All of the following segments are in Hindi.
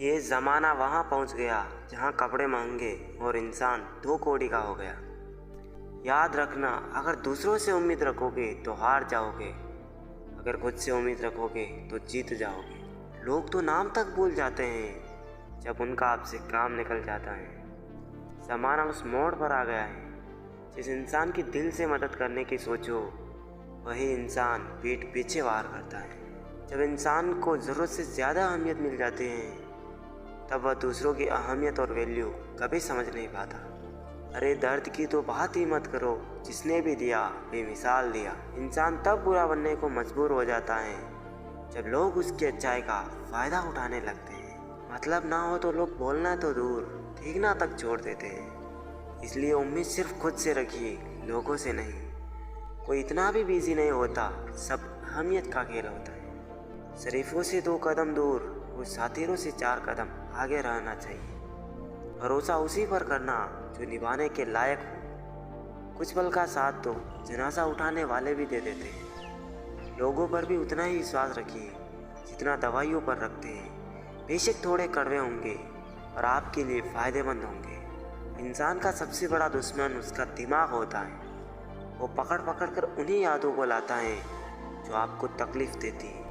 ये ज़माना वहाँ पहुँच गया जहाँ कपड़े महंगे और इंसान 2 कौड़ी का हो गया। याद रखना, अगर दूसरों से उम्मीद रखोगे तो हार जाओगे, अगर खुद से उम्मीद रखोगे तो जीत जाओगे। लोग तो नाम तक भूल जाते हैं जब उनका आपसे काम निकल जाता है। ज़माना उस मोड़ पर आ गया है, जिस इंसान की दिल से मदद करने की सोचो वही इंसान पीठ पीछे वार करता है। जब इंसान को ज़रूरत से ज़्यादा अहमियत मिल जाती है तब वह दूसरों की अहमियत और वैल्यू कभी समझ नहीं पाता। अरे दर्द की तो बात ही मत करो, जिसने भी दिया बेमिसाल दिया। इंसान तब बुरा बनने को मजबूर हो जाता है जब लोग उसकी अच्छाई का फ़ायदा उठाने लगते हैं। मतलब ना हो तो लोग बोलना तो दूर, देखना तक छोड़ देते हैं। इसलिए उम्मीद सिर्फ खुद से रखिए, लोगों से नहीं। कोई इतना भी बिजी नहीं होता, सब अहमियत का खेल होता है। शरीफों से 2 कदम दूर और साथीरों से 4 कदम आगे रहना चाहिए। भरोसा उसी पर करना जो निभाने के लायक हो। कुछ पल का साथ तो जनाजा उठाने वाले भी दे देते हैं। लोगों पर भी उतना ही विश्वास रखिए जितना दवाइयों पर रखते हैं। बेशक थोड़े कड़वे होंगे और आपके लिए फ़ायदेमंद होंगे। इंसान का सबसे बड़ा दुश्मन उसका दिमाग होता है। वो पकड़ पकड़ कर उन्हीं यादों को लाता है जो आपको तकलीफ़ देती है।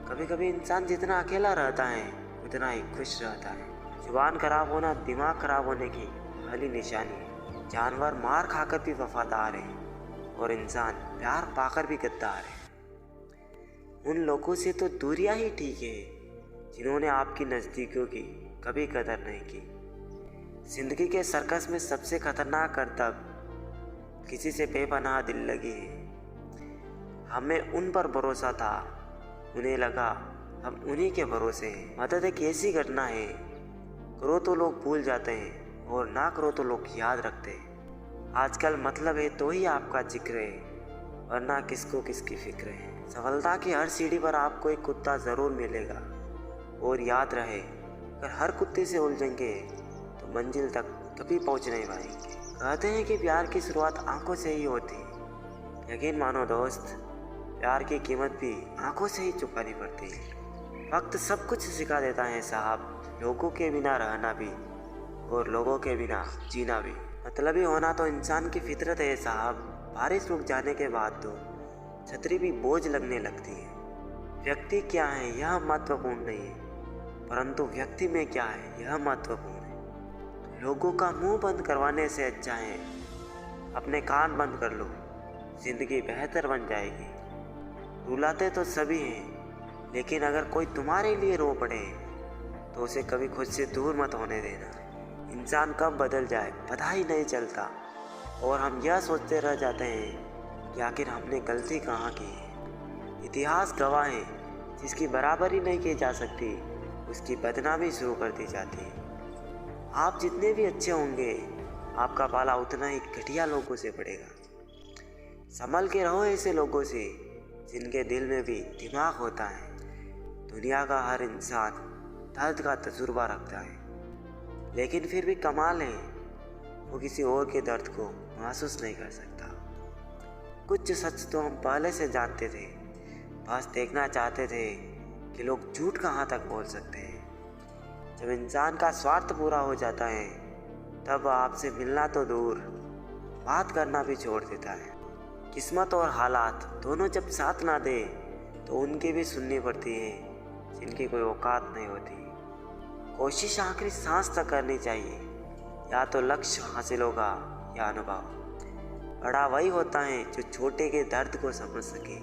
कभी कभी इंसान जितना अकेला रहता है उतना ही खुश रहता है। जुबान खराब होना दिमाग खराब होने की पहली निशानी है। जानवर मार खाकर भी वफादार है और इंसान प्यार पाकर भी गद्दार है। उन लोगों से तो दूरियां ही ठीक है जिन्होंने आपकी नज़दीकियों की कभी कदर नहीं की। जिंदगी के सर्कस में सबसे खतरनाक करतब किसी से बेपनाह दिल लगी है। हमें उन पर भरोसा था, उन्हें लगा हम उन्हीं के भरोसे हैं। मदद एक ऐसी घटना है, करो तो लोग भूल जाते हैं और ना करो तो लोग याद रखते हैं। आजकल मतलब है तो ही आपका जिक्र है, वरना किसको किसकी फिक्र है। सफलता की हर सीढ़ी पर आपको एक कुत्ता ज़रूर मिलेगा। और याद रहे, अगर हर कुत्ते से उलझेंगे तो मंजिल तक कभी पहुंच नहीं पाएंगे। कहते हैं कि प्यार की शुरुआत आंखों से ही होती है। यकीन मानो दोस्त, प्यार की कीमत भी आंखों से ही चुकानी पड़ती है। वक्त सब कुछ सिखा देता है साहब, लोगों के बिना रहना भी और लोगों के बिना जीना भी। मतलबी होना तो इंसान की फितरत है साहब। बारिश रुक जाने के बाद तो छतरी भी बोझ लगने लगती है। व्यक्ति क्या है यह महत्वपूर्ण नहीं है, परंतु व्यक्ति में क्या है यह महत्वपूर्ण है। लोगों का मुंह बंद करवाने से अच्छा है अपने कान बंद कर लो, जिंदगी बेहतर बन जाएगी। रुलाते तो सभी हैं, लेकिन अगर कोई तुम्हारे लिए रो पड़े तो उसे कभी खुद से दूर मत होने देना। इंसान कब बदल जाए पता ही नहीं चलता और हम यह सोचते रह जाते हैं कि आखिर हमने गलती कहाँ की है। इतिहास गवाह है, जिसकी बराबरी नहीं की जा सकती उसकी बदनामी शुरू कर दी जाती है। आप जितने भी अच्छे होंगे आपका पाला उतना ही घटिया लोगों से पड़ेगा। संभल के रहो ऐसे लोगों से जिनके दिल में भी दिमाग होता है। दुनिया का हर इंसान दर्द का तजुर्बा रखता है, लेकिन फिर भी कमाल है वो किसी और के दर्द को महसूस नहीं कर सकता। कुछ सच तो हम पहले से जानते थे, बस देखना चाहते थे कि लोग झूठ कहाँ तक बोल सकते हैं। जब इंसान का स्वार्थ पूरा हो जाता है तब आपसे मिलना तो दूर, बात करना भी छोड़ देता है। किस्मत और हालात दोनों जब साथ ना दे तो उनकी भी सुननी पड़ती है जिनकी कोई औकात नहीं होती। कोशिश आखिरी सांस तक करनी चाहिए, या तो लक्ष्य हासिल होगा या अनुभव। बड़ा वही होता है जो छोटे के दर्द को समझ सके।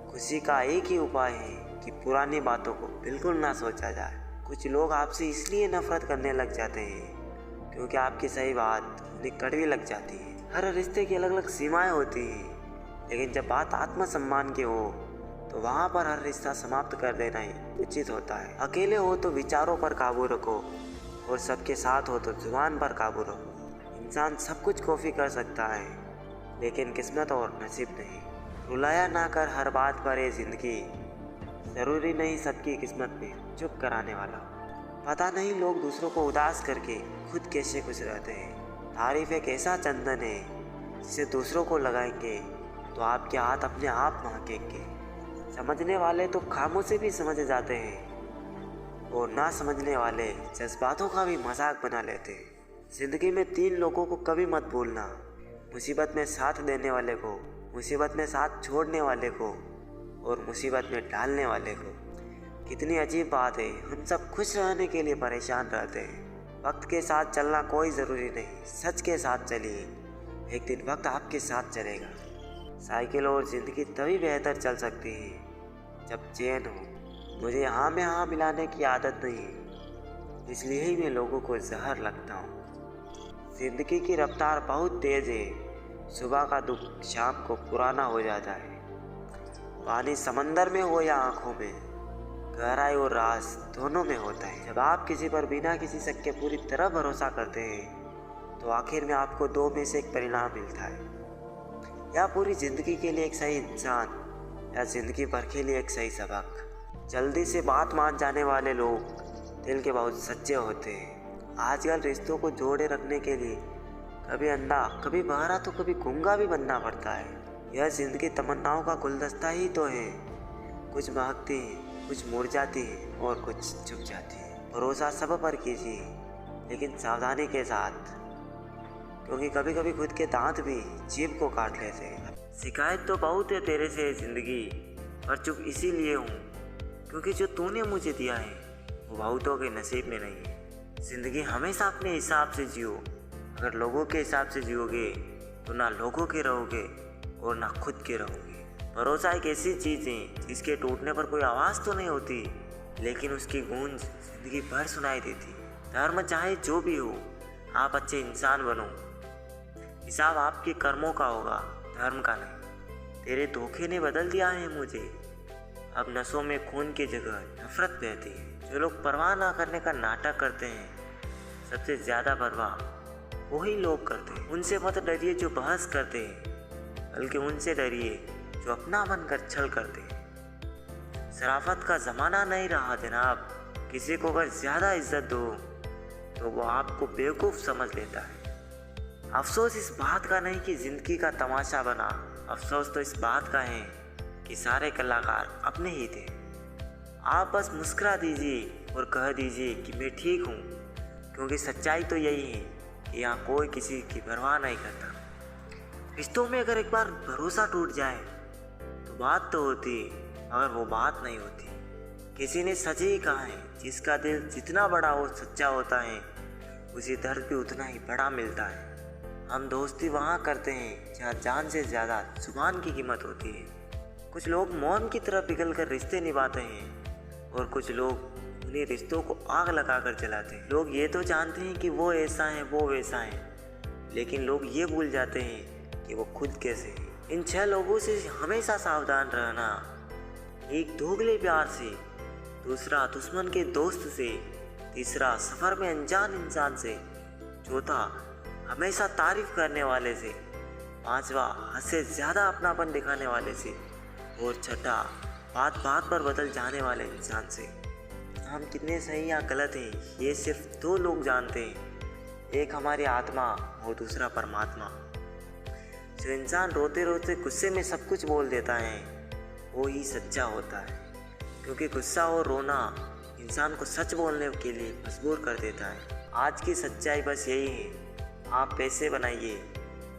खुशी का एक ही उपाय है कि पुरानी बातों को बिल्कुल ना सोचा जाए। कुछ लोग आपसे इसलिए नफरत करने लग जाते हैं क्योंकि आपकी सही बात उन्हें कड़वी लग जाती है। हर रिश्ते की अलग अलग सीमाएं होती हैं, लेकिन जब बात आत्मसम्मान की हो तो वहाँ पर हर रिश्ता समाप्त कर देना ही उचित होता है। अकेले हो तो विचारों पर काबू रखो और सबके साथ हो तो जुबान पर काबू रखो। इंसान सब कुछ कॉपी कर सकता है, लेकिन किस्मत और नसीब नहीं। रुलाया ना कर हर बात पर ये जिंदगी, ज़रूरी नहीं सबकी किस्मत में चुप कराने वाला। पता नहीं लोग दूसरों को उदास करके खुद कैसे खुश रहते हैं। तारीफ एक ऐसा चंदन है जिसे दूसरों को लगाएंगे तो आपके हाथ अपने आप महकेंगे। समझने वाले तो खामों से भी समझ जाते हैं और ना समझने वाले जज्बातों का भी मजाक बना लेते हैं। जिंदगी में 3 लोगों को कभी मत भूलना, मुसीबत में साथ देने वाले को, मुसीबत में साथ छोड़ने वाले को और मुसीबत में डालने वाले को। कितनी अजीब बात है, हम सब खुश रहने के लिए परेशान रहते हैं। वक्त के साथ चलना कोई ज़रूरी नहीं, सच के साथ चलिए, एक दिन वक्त आपके साथ चलेगा। साइकिल और ज़िंदगी तभी बेहतर चल सकती है जब चैन हो। मुझे हाँ में हाँ मिलाने की आदत नहीं है, इसलिए ही मैं लोगों को जहर लगता हूँ। ज़िंदगी की रफ्तार बहुत तेज़ है, सुबह का दुख शाम को पुराना हो जाता है। पानी समंदर में हो या आँखों में, गहराई और राज दोनों में होता है। जब आप किसी पर बिना किसी शक के पूरी तरह भरोसा करते हैं तो आखिर में आपको 2 में से एक परिणाम मिलता है, या पूरी ज़िंदगी के लिए एक सही इंसान या ज़िंदगी भर के लिए एक सही सबक। जल्दी से बात मान जाने वाले लोग दिल के बहुत सच्चे होते हैं। आजकल रिश्तों को जोड़े रखने के लिए कभी अंधा कभी बहरा तो कभी गूंगा भी बनना पड़ता है। यह ज़िंदगी तमन्नाओं का गुलदस्ता ही तो है, कुछ महकती है, कुछ मुरझाती है और कुछ झुक जाती है। भरोसा सब पर कीजिए, लेकिन सावधानी के साथ, क्योंकि कभी कभी खुद के दांत भी जीभ को काट लेते हैं। शिकायत तो बहुत है तेरे से जिंदगी, पर चुप इसीलिए हूँ क्योंकि जो तूने मुझे दिया है वो बहुतों के नसीब में नहीं है। जिंदगी हमेशा अपने हिसाब से जियो। अगर लोगों के हिसाब से जियोगे तो ना लोगों के रहोगे और ना खुद के रहोगे। भरोसा एक ऐसी चीज़ है जिसके टूटने पर कोई आवाज़ तो नहीं होती, लेकिन उसकी गूंज जिंदगी भर सुनाई देती। धर्म चाहे जो भी हो, आप अच्छे इंसान बनो। हिसाब आपके कर्मों का होगा, धर्म का नहीं। तेरे धोखे ने बदल दिया है मुझे, अब नसों में खून की जगह नफरत बहती है। जो लोग परवाह ना करने का नाटक करते हैं, सबसे ज़्यादा परवाह वही लोग करते हैं। उनसे मत डरिए जो बहस करते हैं, बल्कि उनसे डरिए जो अपना बनकर छल करते हैं। शराफत का ज़माना नहीं रहा जनाब, किसी को अगर ज़्यादा इज्जत दो तो वो आपको बेवकूफ़ समझ लेता है। अफसोस इस बात का नहीं कि ज़िंदगी का तमाशा बना, अफसोस तो इस बात का है कि सारे कलाकार अपने ही थे। आप बस मुस्कुरा दीजिए और कह दीजिए कि मैं ठीक हूँ, क्योंकि सच्चाई तो यही है कि यहाँ कोई किसी की परवाह नहीं करता। रिश्तों में अगर एक बार भरोसा टूट जाए तो बात तो होती, मगर वो बात नहीं होती। किसी ने सच ही कहा है, जिसका दिल जितना बड़ा और सच्चा होता है उसी दर्द भी उतना ही बड़ा मिलता है। हम दोस्ती वहाँ करते हैं जहाँ जान से ज़्यादा जुबान की कीमत होती है। कुछ लोग मौन की तरह पिघल कर रिश्ते निभाते हैं और कुछ लोग उन्हीं रिश्तों को आग लगा कर जलाते हैं। लोग ये तो जानते हैं कि वो ऐसा है वो वैसा है, लेकिन लोग ये भूल जाते हैं कि वो खुद कैसे हैं। इन 6 लोगों से हमेशा सावधान रहना। एक दोगले प्यार से, दूसरा दुश्मन के दोस्त से, तीसरा सफ़र में अनजान इंसान से, चौथा हमेशा तारीफ करने वाले से, पांचवा हद से ज़्यादा अपनापन दिखाने वाले से, और छठा बात बात पर बदल जाने वाले इंसान से। हम कितने सही या गलत हैं ये सिर्फ 2 लोग जानते हैं, एक हमारी आत्मा और दूसरा परमात्मा। जो इंसान रोते रोते गुस्से में सब कुछ बोल देता है वो ही सच्चा होता है, क्योंकि गुस्सा और रोना इंसान को सच बोलने के लिए मजबूर कर देता है। आज की सच्चाई बस यही है, आप पैसे बनाइए,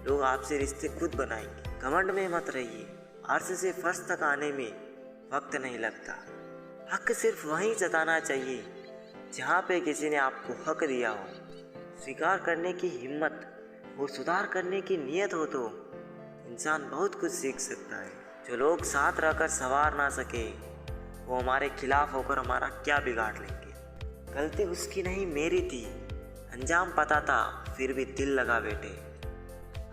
लोग आपसे रिश्ते खुद बनाएंगे। घमंड में मत रहिए, अर्श से फर्श तक आने में वक्त नहीं लगता। हक सिर्फ वहीं जताना चाहिए जहाँ पे किसी ने आपको हक दिया हो। स्वीकार करने की हिम्मत और सुधार करने की नीयत हो तो इंसान बहुत कुछ सीख सकता है। जो लोग साथ रहकर संवार ना सके वो हमारे खिलाफ होकर हमारा क्या बिगाड़ लेंगे। गलती उसकी नहीं मेरी थी, अंजाम पता था फिर भी दिल लगा बैठे।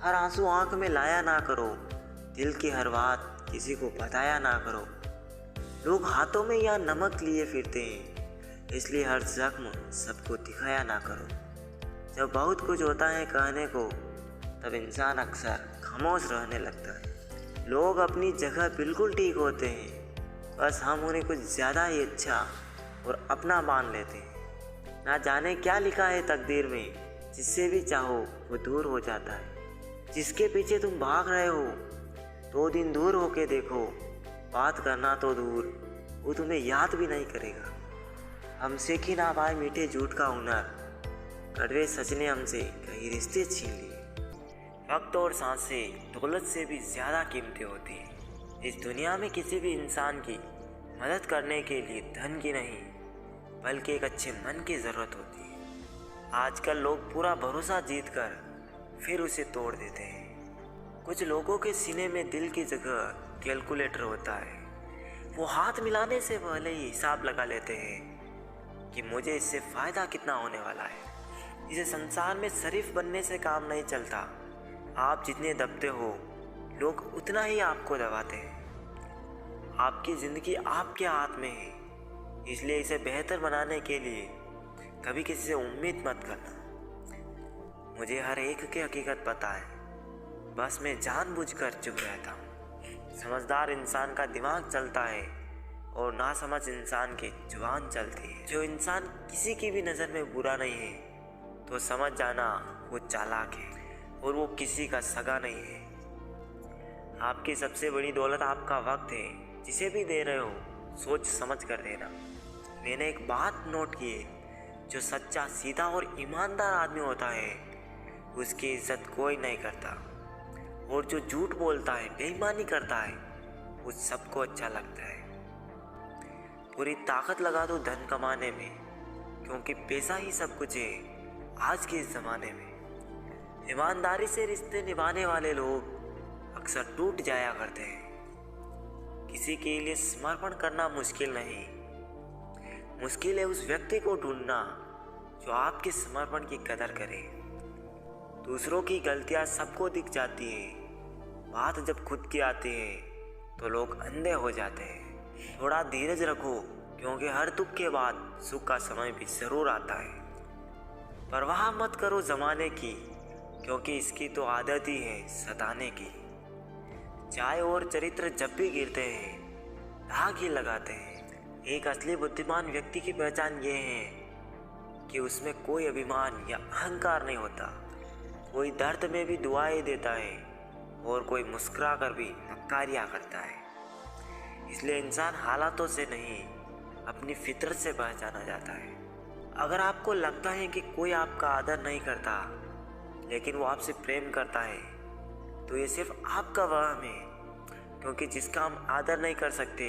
हर आंसू आंख में लाया ना करो, दिल की हर बात किसी को बताया ना करो। लोग हाथों में या नमक लिए फिरते हैं, इसलिए हर जख्म सबको दिखाया ना करो। जब बहुत कुछ होता है कहने को, तब इंसान अक्सर खामोश रहने लगता है। लोग अपनी जगह बिल्कुल ठीक होते हैं, बस हम उन्हें कुछ ज़्यादा ही अच्छा और अपना मान लेते हैं। ना जाने क्या लिखा है तकदीर में, जिससे भी चाहो वो दूर हो जाता है। जिसके पीछे तुम भाग रहे हो 2 दिन दूर होके देखो, बात करना तो दूर, वो तुम्हें याद भी नहीं करेगा। हम सीख ही ना पाए मीठे झूठ का हुनर, कड़वे सच ने हमसे कई रिश्ते छीन लिए। वक्त और सांसें दौलत से भी ज़्यादा कीमती होती है। इस दुनिया में किसी भी इंसान की मदद करने के लिए धन की नहीं, बल्कि एक अच्छे मन की ज़रूरत होती है। आजकल लोग पूरा भरोसा जीत कर फिर उसे तोड़ देते हैं। कुछ लोगों के सीने में दिल की जगह कैलकुलेटर होता है। वो हाथ मिलाने से पहले ही हिसाब लगा लेते हैं कि मुझे इससे फ़ायदा कितना होने वाला है। इसे संसार में शरीफ बनने से काम नहीं चलता। आप जितने दबते हो, लोग उतना ही आपको दबाते हैं। आपकी ज़िंदगी आपके हाथ में है, इसलिए इसे बेहतर बनाने के लिए कभी किसी से उम्मीद मत करना। मुझे हर एक की हकीकत पता है, बस मैं जानबूझकर चुप रहता हूँ। समझदार इंसान का दिमाग चलता है और नासमझ इंसान की जुबान चलती है। जो इंसान किसी की भी नज़र में बुरा नहीं है, तो समझ जाना वो चालाक है और वो किसी का सगा नहीं है। आपकी सबसे बड़ी दौलत आपका वक्त है। जिसे भी दे रहे हो, सोच समझ कर देना। मैंने एक बात नोट की है, जो सच्चा, सीधा और ईमानदार आदमी होता है, उसकी इज्जत कोई नहीं करता। और जो झूठ बोलता है, बेईमानी करता है, वो सबको अच्छा लगता है। पूरी ताकत लगा दो धन कमाने में, क्योंकि पैसा ही सब कुछ है आज के इस ज़माने में। ईमानदारी से रिश्ते निभाने वाले लोग अक्सर टूट जाया करते हैं। किसी के लिए समर्पण करना मुश्किल नहीं, मुश्किल है उस व्यक्ति को ढूंढना जो आपके समर्पण की कदर करे। दूसरों की गलतियां सबको दिख जाती है, बात जब खुद की आती है तो लोग अंधे हो जाते हैं। थोड़ा धीरज रखो, क्योंकि हर दुख के बाद सुख का समय भी ज़रूर आता है। परवाह मत करो ज़माने की, क्योंकि इसकी तो आदत ही है सताने की। चाय और चरित्र जब भी गिरते हैं, दाग ही लगाते हैं। एक असली बुद्धिमान व्यक्ति की पहचान ये है कि उसमें कोई अभिमान या अहंकार नहीं होता। कोई दर्द में भी दुआएं देता है और कोई मुस्कुरा कर भी नकारियाँ करता है। इसलिए इंसान हालातों से नहीं, अपनी फितरत से पहचाना जाता है। अगर आपको लगता है कि कोई आपका आदर नहीं करता, लेकिन वो आपसे प्रेम करता है, तो ये सिर्फ आपका वहम है। क्योंकि जिसका हम आदर नहीं कर सकते,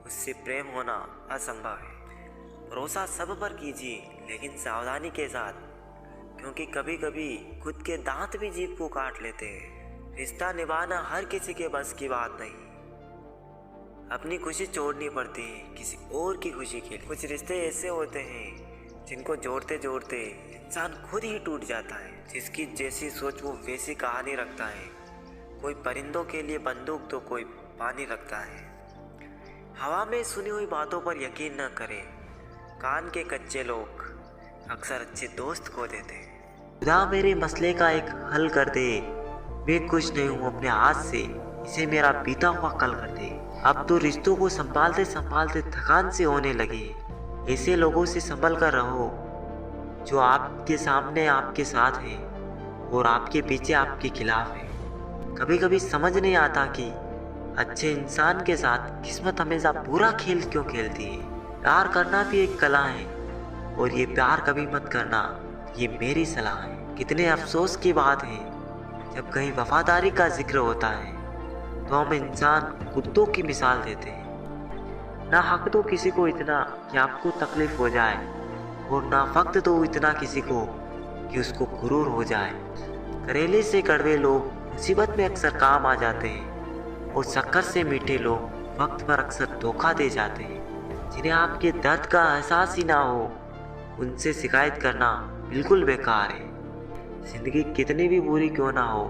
उससे प्रेम होना असंभव है। भरोसा सब पर कीजिए, लेकिन सावधानी के साथ, क्योंकि कभी कभी खुद के दांत भी जीभ को काट लेते हैं। रिश्ता निभाना हर किसी के बस की बात नहीं। अपनी खुशी छोड़नी पड़ती है किसी और की खुशी के लिए। कुछ रिश्ते ऐसे होते हैं जिनको जोड़ते जोड़ते इंसान खुद ही टूट जाता है। जिसकी जैसी सोच वो वैसी कहानी रखता है। कोई परिंदों के लिए बंदूक तो कोई पानी रखता है। हवा में सुनी हुई बातों पर यकीन न करें। कान के कच्चे लोग अक्सर अच्छे दोस्त खो देते हैं। खुदा मेरे मसले का एक हल कर दे, मैं खुश नहीं हूँ अपने हाथ से, इसे मेरा बीता हुआ कल कर दे। अब तो रिश्तों को संभालते संभालते थकान से होने लगे। ऐसे लोगों से संभल कर रहो जो आपके सामने आपके साथ है और आपके पीछे आपके खिलाफ है। कभी कभी समझ नहीं आता कि अच्छे इंसान के साथ किस्मत हमेशा बुरा खेल क्यों खेलती है। प्यार करना भी एक कला है, और ये प्यार कभी मत करना, ये मेरी सलाह है। कितने अफसोस की बात है, जब कहीं वफादारी का जिक्र होता है तो हम इंसान कुत्तों की मिसाल देते हैं। ना हक दो किसी को इतना कि आपको तकलीफ हो जाए, और ना वक्त दो इतना किसी को कि उसको गुरूर हो जाए। करेले से कड़वे लोग मुसीबत में अक्सर काम आ जाते हैं, और शक्कर से मीठे लोग वक्त पर अक्सर धोखा दे जाते हैं। जिन्हें आपके दर्द का एहसास ही ना हो, उनसे शिकायत करना बिल्कुल बेकार है। जिंदगी कितनी भी बुरी क्यों ना हो,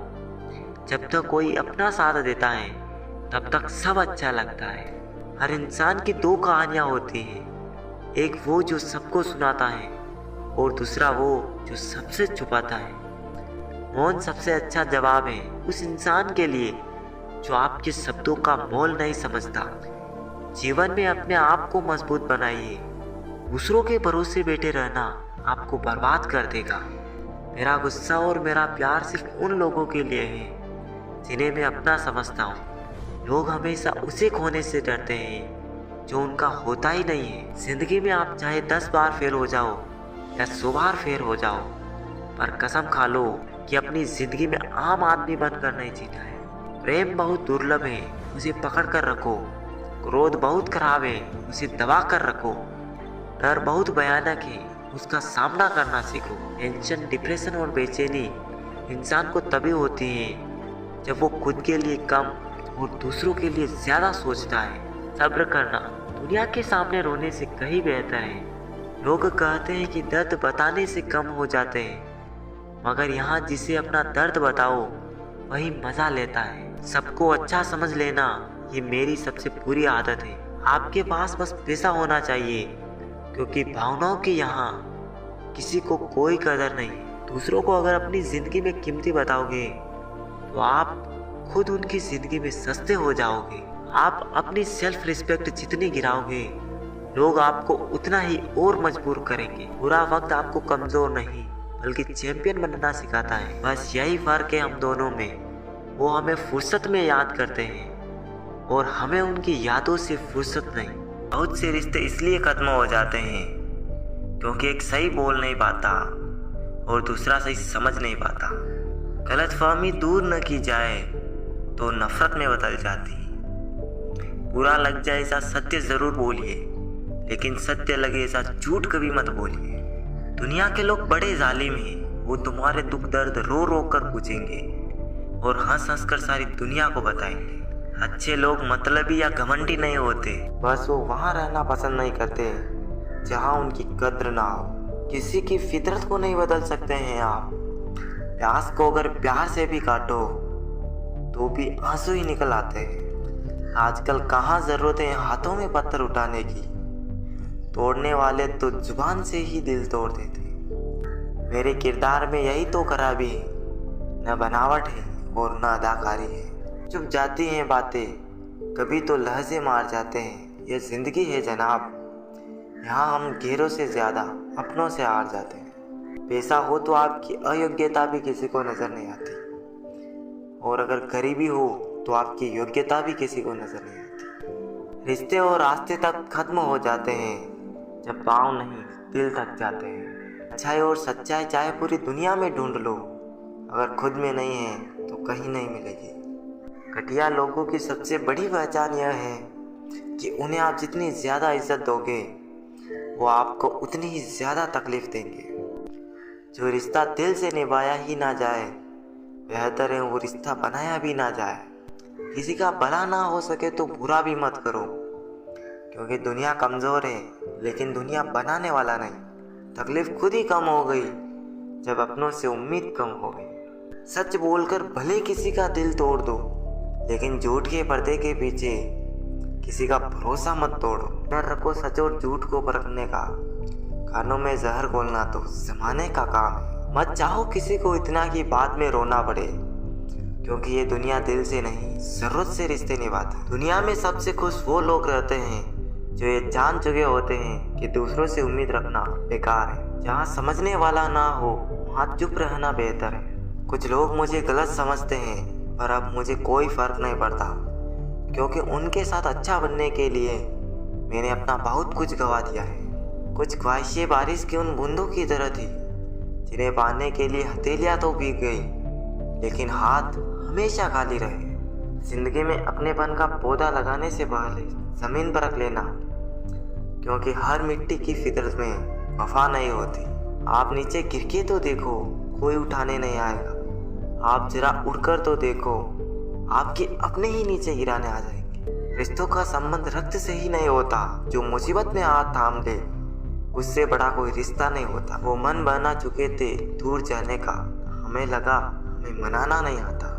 जब तक कोई अपना साथ देता है तब तक सब अच्छा लगता है। हर इंसान की दो कहानियाँ होती हैं, एक वो जो सबको सुनाता है और दूसरा वो जो सबसे छुपाता है। मौन सबसे अच्छा जवाब है उस इंसान के लिए जो आपके शब्दों का मोल नहीं समझता। जीवन में अपने आप को मजबूत बनाइए। दूसरों के भरोसे बैठे रहना आपको बर्बाद कर देगा। मेरा गुस्सा और मेरा प्यार सिर्फ उन लोगों के लिए है जिन्हें मैं अपना समझता हूँ। लोग हमेशा उसे खोने से डरते हैं जो उनका होता ही नहीं है। जिंदगी में आप चाहे 10 बार फेल हो जाओ या 100 बार फेल हो जाओ, पर कसम खा लो कि अपनी जिंदगी में आम आदमी बनकर नहीं जीना है। प्रेम बहुत दुर्लभ है, उसे पकड़ कर रखो। क्रोध बहुत खराब है, उसे दबा कर रखो। डर बहुत भयानक है, उसका सामना करना सीखो। टेंशन, डिप्रेशन और बेचैनी इंसान को तभी होती है जब वो खुद के लिए कम और दूसरों के लिए ज़्यादा सोचता है। सब्र करना दुनिया के सामने रोने से कहीं बेहतर है। लोग कहते हैं कि दर्द बताने से कम हो जाते हैं, मगर यहाँ जिसे अपना दर्द बताओ वही मज़ा लेता है। सबको अच्छा समझ लेना ये मेरी सबसे बुरी आदत है। आपके पास बस पैसा होना चाहिए, क्योंकि भावनाओं की यहाँ किसी को कोई कदर नहीं। दूसरों को अगर अपनी ज़िंदगी में कीमती बताओगे तो आप खुद उनकी ज़िंदगी में सस्ते हो जाओगे। आप अपनी सेल्फ रिस्पेक्ट जितनी गिराओगे, लोग आपको उतना ही और मजबूर करेंगे। बुरा वक्त आपको कमज़ोर नहीं बल्कि चैंपियन बनना सिखाता है। बस यही फ़र्क है हम दोनों में। वो हमें फुर्सत में याद करते हैं और हमें उनकी यादों से फुर्सत नहीं। बहुत से रिश्ते इसलिए ख़त्म हो जाते हैं क्योंकि एक सही बोल नहीं पाता और दूसरा सही समझ नहीं पाता। गलतफहमी दूर न की जाए तो नफरत में बदल जाती। बुरा लग जाए ऐसा सत्य ज़रूर बोलिए, लेकिन सत्य लगे ऐसा झूठ कभी मत बोलिए। दुनिया के लोग बड़े जालिम हैं, वो तुम्हारे दुख दर्द रो रो कर पूछेंगे और हंस हंस कर सारी दुनिया को बताएंगे। अच्छे लोग मतलबी या घमंडी नहीं होते, बस वो वहाँ रहना पसंद नहीं करते जहाँ उनकी कद्र ना हो। किसी की फितरत को नहीं बदल सकते हैं आप। प्यास को अगर प्यार से भी काटो तो भी आंसू ही निकल आते हैं। आजकल कहाँ ज़रूरत है हाथों में पत्थर उठाने की, तोड़ने वाले तो जुबान से ही दिल तोड़ देते। मेरे किरदार में यही तो खराबी है, न बनावट है और न अदाकारी है। चुप जाती हैं बातें, कभी तो लहजे मार जाते हैं। ये ज़िंदगी है जनाब, यहाँ हम गैरों से ज़्यादा अपनों से हार जाते हैं। पैसा हो तो आपकी अयोग्यता भी किसी को नज़र नहीं आती, और अगर गरीबी हो तो आपकी योग्यता भी किसी को नज़र नहीं आती। रिश्ते और रास्ते तक खत्म हो जाते हैं जब पाँव नहीं दिल थक जाते हैं। अच्छाई और सच्चाई चाहे पूरी दुनिया में ढूंढ लो, अगर खुद में नहीं है तो कहीं नहीं मिलेगी। घटिया लोगों की सबसे बड़ी पहचान यह है कि उन्हें आप जितनी ज़्यादा इज्जत दोगे वो आपको उतनी ही ज़्यादा तकलीफ़ देंगे। जो रिश्ता दिल से निभाया ही ना जाए, बेहतर है वो रिश्ता बनाया भी ना जाए। किसी का भला ना हो सके तो बुरा भी मत करो, क्योंकि दुनिया कमज़ोर है लेकिन दुनिया बनाने वाला नहीं। तकलीफ़ खुद ही कम हो गई जब अपनों से उम्मीद कम हो गई। सच बोलकर भले किसी का दिल तोड़ दो, लेकिन झूठ के पर्दे के पीछे किसी का भरोसा मत तोड़ो। डर रखो सच और झूठ को परखने का, कानों में जहर घोलना तो जमाने का काम है। मत चाहो किसी को इतना कि बाद में रोना पड़े, क्योंकि ये दुनिया दिल से नहीं ज़रूरत से रिश्ते निभाती। दुनिया में सबसे खुश वो लोग रहते हैं जो ये जान चुके होते हैं कि दूसरों से उम्मीद रखना बेकार है। जहाँ समझने वाला ना हो वहाँ चुप रहना बेहतर है। कुछ लोग मुझे गलत समझते हैं, पर अब मुझे कोई फ़र्क नहीं पड़ता, क्योंकि उनके साथ अच्छा बनने के लिए मैंने अपना बहुत कुछ गंवा दिया है। कुछ ख्वाहिशें बारिश की उन बूंदों की तरह थी जिन्हें पाने के लिए हथेलियाँ तो भीग गई, लेकिन हाथ हमेशा खाली रहे। जिंदगी में अपनेपन का पौधा लगाने से पहले ज़मीन परख लेना, क्योंकि हर मिट्टी की फितरत में वफा नहीं होती। आप नीचे गिर के तो देखो, कोई उठाने नहीं आएगा। आप जरा उड़कर तो देखो, आपके अपने ही नीचे गिराने आ जाएंगे। रिश्तों का संबंध रक्त से ही नहीं होता, जो मुसीबत में हाथ थाम ले उससे बड़ा कोई रिश्ता नहीं होता। वो मन बना चुके थे दूर जाने का, हमें लगा हमें मनाना नहीं आता।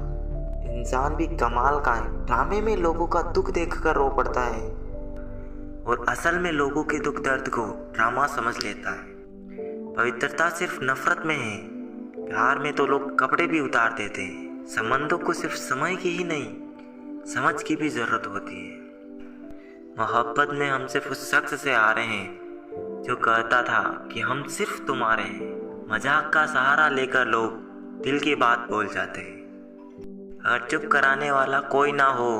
इंसान भी कमाल का है, ड्रामे में लोगों का दुख देखकर रो पड़ता है और असल में लोगों के दुख दर्द को ड्रामा समझ लेता है। पवित्रता सिर्फ नफरत में है, प्यार में तो लोग कपड़े भी उतार देते हैं। संबंधों को सिर्फ समय की ही नहीं समझ की भी ज़रूरत होती है। मोहब्बत में हम सिर्फ उस शख्स से आ रहे हैं जो कहता था कि हम सिर्फ तुम्हारे हैं। मजाक का सहारा लेकर लोग दिल की बात बोल जाते हैं। अगर चुप कराने वाला कोई ना हो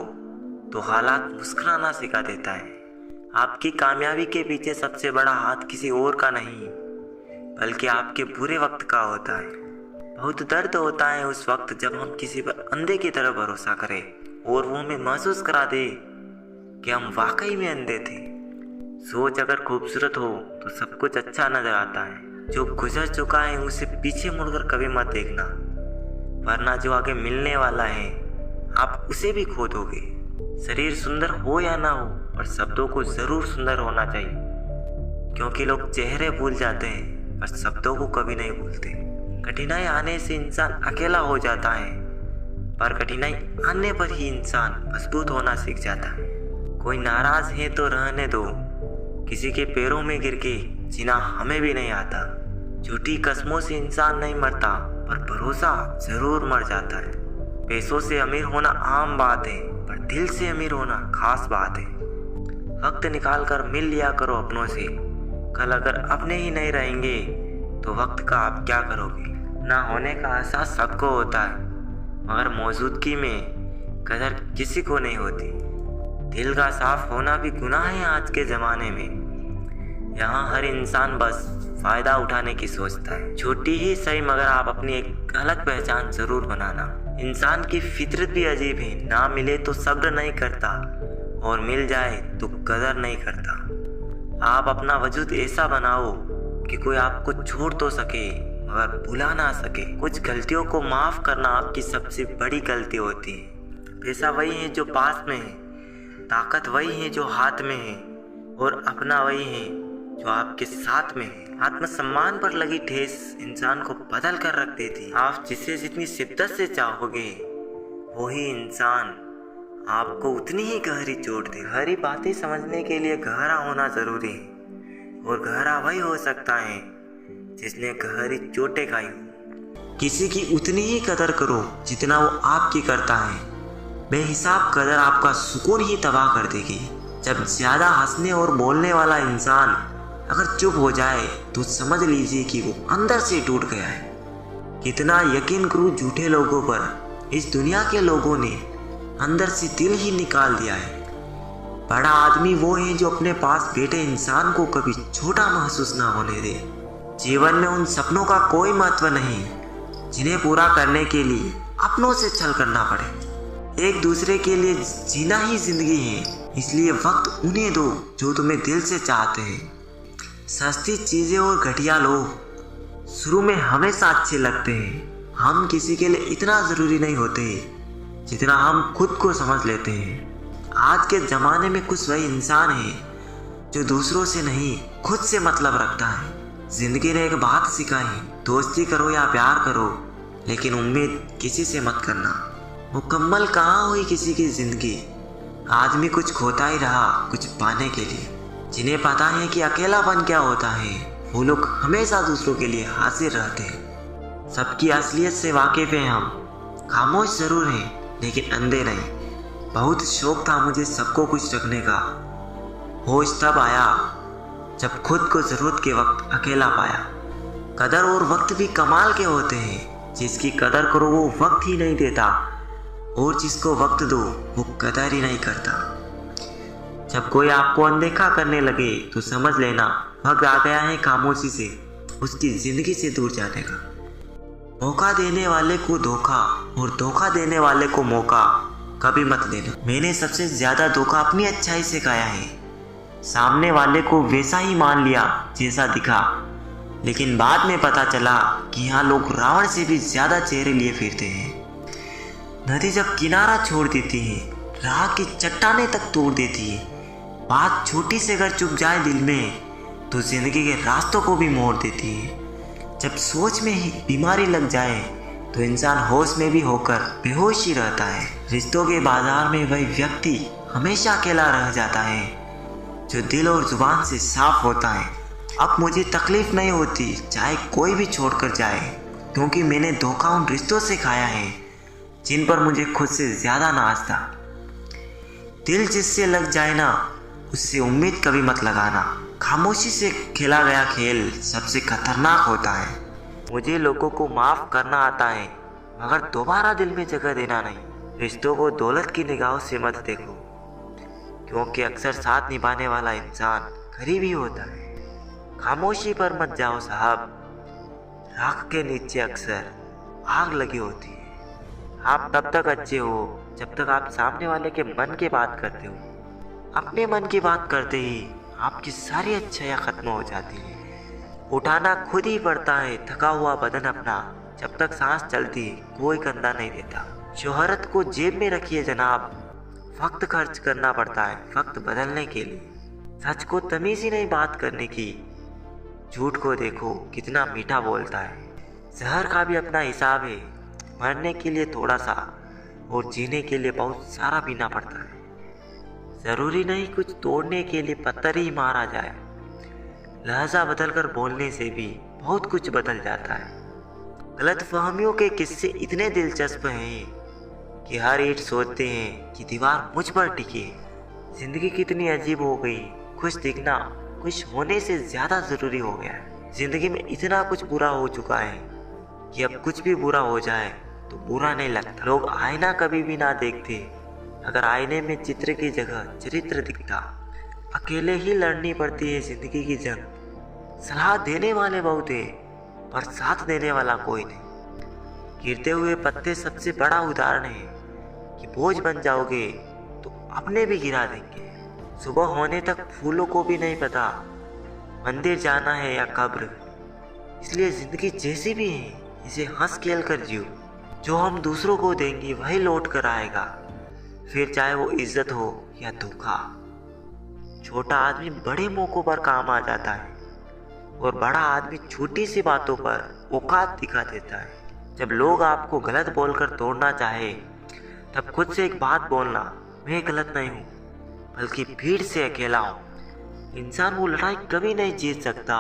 तो हालात मुस्कुराना सिखा देता है। आपकी कामयाबी के पीछे सबसे बड़ा हाथ किसी और का नहीं, बल्कि आपके बुरे वक्त का होता है। बहुत दर्द होता है उस वक्त जब हम किसी पर अंधे की तरह भरोसा करें और वो हमें महसूस करा दे कि हम वाकई में अंधे थे। सोच अगर खूबसूरत हो तो सब कुछ अच्छा नजर आता है। जो गुजर चुका है उसे पीछे मुड़कर कभी मत देखना, वरना जो आगे मिलने वाला है आप उसे भी खो दोगे। शरीर सुंदर हो या ना हो, पर शब्दों को जरूर सुंदर होना चाहिए, क्योंकि लोग चेहरे भूल जाते हैं पर शब्दों को कभी नहीं भूलते। कठिनाई आने से इंसान अकेला हो जाता है, पर कठिनाई आने पर ही इंसान मजबूत होना सीख जाता है। कोई नाराज है तो रहने दो, किसी के पैरों में गिर के जीना हमें भी नहीं आता। झूठी कस्मों से इंसान नहीं मरता, पर भरोसा जरूर मर जाता है। पैसों से अमीर होना आम बात है, पर दिल से अमीर होना खास बात है। वक्त निकाल कर मिल लिया करो अपनों से। कल अगर अपने ही नहीं रहेंगे तो वक्त का आप क्या करोगे। ना होने का एहसास सबको होता है, मगर मौजूदगी में कदर किसी को नहीं होती। दिल का साफ होना भी गुनाह है आज के ज़माने में। यहाँ हर इंसान बस फ़ायदा उठाने की सोचता है। छोटी ही सही, मगर आप अपनी एक अलग पहचान ज़रूर बनाना। इंसान की फितरत भी अजीब है, ना मिले तो सब्र नहीं करता और मिल जाए तो कदर नहीं करता। आप अपना वजूद ऐसा बनाओ कि कोई आपको छोड़ तो सके मगर भुला ना सके। कुछ गलतियों को माफ़ करना आपकी सबसे बड़ी गलती होती है। पैसा वही है जो पास में है, ताकत वही है जो हाथ में है, और अपना वही है जो आपके साथ में है। आत्मसम्मान पर लगी ठेस इंसान को बदल कर रख देती। आप जिसे जितनी शिद्दत से चाहोगे वही इंसान आपको उतनी ही गहरी चोट दे। गहरी बातें समझने के लिए गहरा होना जरूरी है, और गहरा वही हो सकता है जिसने गहरी चोटें खाई हो। किसी की उतनी ही कदर करो जितना वो आपकी करता है। बेहिसाब कदर आपका सुकून ही तबाह कर देगी। जब ज्यादा हंसने और बोलने वाला इंसान अगर चुप हो जाए तो समझ लीजिए कि वो अंदर से टूट गया है। कितना यकीन करूं झूठे लोगों पर। इस दुनिया के लोगों ने अंदर से दिल ही निकाल दिया है। बड़ा आदमी वो है जो अपने पास बैठे इंसान को कभी छोटा महसूस ना होने दे। जीवन में उन सपनों का कोई महत्व नहीं जिन्हें पूरा करने के लिए अपनों से छल करना पड़े। एक दूसरे के लिए जीना ही जिंदगी है, इसलिए वक्त उन्हें दो जो तुम्हें दिल से चाहते हैं। सस्ती चीजें और घटिया लोग शुरू में हमेशा अच्छे लगते हैं। हम किसी के लिए इतना जरूरी नहीं होते जितना हम खुद को समझ लेते हैं। आज के ज़माने में कुछ वही इंसान है जो दूसरों से नहीं खुद से मतलब रखता है। जिंदगी ने एक बात सिखाई, दोस्ती करो या प्यार करो, लेकिन उम्मीद किसी से मत करना। मुकम्मल कहाँ हुई किसी की जिंदगी। आदमी कुछ खोता ही रहा कुछ पाने के लिए। जिन्हें पता है कि अकेलापन क्या होता है, वो लोग हमेशा दूसरों के लिए हाजिर रहते हैं। सबकी असलियत से वाकिफ हैं हम। खामोश जरूर हैं लेकिन अंधे नहीं। बहुत शौक था मुझे सबको खुश रखने का। होश तब आया जब खुद को जरूरत के वक्त अकेला पाया। कदर और वक्त भी कमाल के होते हैं। जिसकी कदर करो वो वक्त ही नहीं देता, और जिसको वक्त दो वो कदर ही नहीं करता। जब कोई आपको अनदेखा करने लगे तो समझ लेना वक्त आ गया है खामोशी से उसकी जिंदगी से दूर जाने का। मौका देने वाले को धोखा और धोखा देने वाले को मौका कभी मत देना। मैंने सबसे ज्यादा धोखा अपनी अच्छाई से खाया है। सामने वाले को वैसा ही मान लिया जैसा दिखा, लेकिन बाद में पता चला कि यहाँ लोग रावण से भी ज्यादा चेहरे लिए फिरते हैं। नदी जब किनारा छोड़ देती है, राह की चट्टानें तक तोड़ देती है। बात छोटी से अगर चुप जाए दिल में तो जिंदगी के रास्तों को भी मोड़ देती है। जब सोच में ही बीमारी लग जाए तो इंसान होश में भी होकर बेहोश ही रहता है। रिश्तों के बाजार में वही व्यक्ति हमेशा अकेला रह जाता है जो दिल और जुबान से साफ होता है। अब मुझे तकलीफ नहीं होती चाहे कोई भी छोड़कर जाए, क्योंकि मैंने धोखा उन रिश्तों से खाया है जिन पर मुझे खुद से ज्यादा नाज था। दिल जिससे लग जाए ना उससे उम्मीद कभी मत लगाना। खामोशी से खेला गया खेल सबसे खतरनाक होता है। मुझे लोगों को माफ करना आता है, मगर दोबारा दिल में जगह देना नहीं। रिश्तों को दौलत की निगाहों से मत देखो, क्योंकि अक्सर साथ निभाने वाला इंसान गरीब ही होता है। खामोशी पर मत जाओ साहब, राख के नीचे अक्सर आग लगी होती है। आप तब तक अच्छे हो जब तक आप सामने वाले के मन की बात करते हो। अपने मन की बात करते ही आपकी सारी अच्छाइयाँ खत्म हो जाती हैं। उठाना खुद ही पड़ता है थका हुआ बदन अपना, जब तक सांस चलती कोई कंधा नहीं देता। शोहरत को जेब में रखिए जनाब, वक्त खर्च करना पड़ता है वक्त बदलने के लिए। सच को तमीज ही नहीं बात करने की, झूठ को देखो कितना मीठा बोलता है। जहर का भी अपना हिसाब है, मरने के लिए थोड़ा सा और जीने के लिए बहुत सारा पीना पड़ता है। ज़रूरी नहीं कुछ तोड़ने के लिए पत्थर ही मारा जाए, लहजा बदलकर बोलने से भी बहुत कुछ बदल जाता है। गलतफहमियों के किस्से इतने दिलचस्प हैं कि हर ईंट सोचते हैं कि दीवार मुझ पर टिके। जिंदगी कितनी अजीब हो गई, खुश दिखना खुश होने से ज़्यादा ज़रूरी हो गया है। जिंदगी में इतना कुछ बुरा हो चुका है कि अब कुछ भी बुरा हो जाए तो बुरा नहीं लगता। लोग आईना कभी भी ना देखते, अगर आईने में चित्र की जगह चरित्र दिखता। अकेले ही लड़नी पड़ती है जिंदगी की जंग। सलाह देने वाले बहुत हैं पर साथ देने वाला कोई नहीं। गिरते हुए पत्ते सबसे बड़ा उदाहरण है कि बोझ बन जाओगे तो अपने भी गिरा देंगे। सुबह होने तक फूलों को भी नहीं पता मंदिर जाना है या कब्र। इसलिए जिंदगी जैसी भी है इसे हंस खेल कर जियो। जो हम दूसरों को देंगे वही लौट कर आएगा, फिर चाहे वो इज्जत हो या धोखा। छोटा आदमी बड़े मौकों पर काम आ जाता है और बड़ा आदमी छोटी सी बातों पर औकात दिखा देता है। जब लोग आपको गलत बोलकर तोड़ना चाहे तब खुद से एक बात बोलना, मैं गलत नहीं हूँ बल्कि भीड़ से अकेला हूँ। इंसान वो लड़ाई कभी नहीं जीत सकता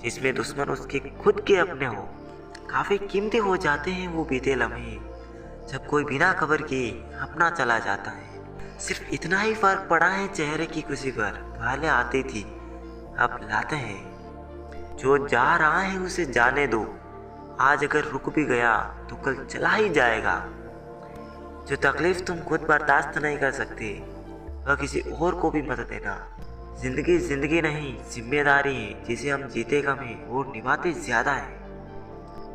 जिसमें दुश्मन उसके खुद के अपने हो। काफ़ी कीमती हो जाते हैं वो बीते लम्हे जब कोई बिना खबर के अपना चला जाता है। सिर्फ इतना ही फर्क पड़ा है चेहरे की खुशी पर। पहले आती थी अब लाते हैं। जो जा रहा है उसे जाने दो, आज अगर रुक भी गया तो कल चला ही जाएगा। जो तकलीफ तुम खुद बर्दाश्त नहीं कर सकते वह किसी और को भी मत देना। जिंदगी जिंदगी नहीं जिम्मेदारी है जिसे हम जीते कम है और निभाते ज्यादा है।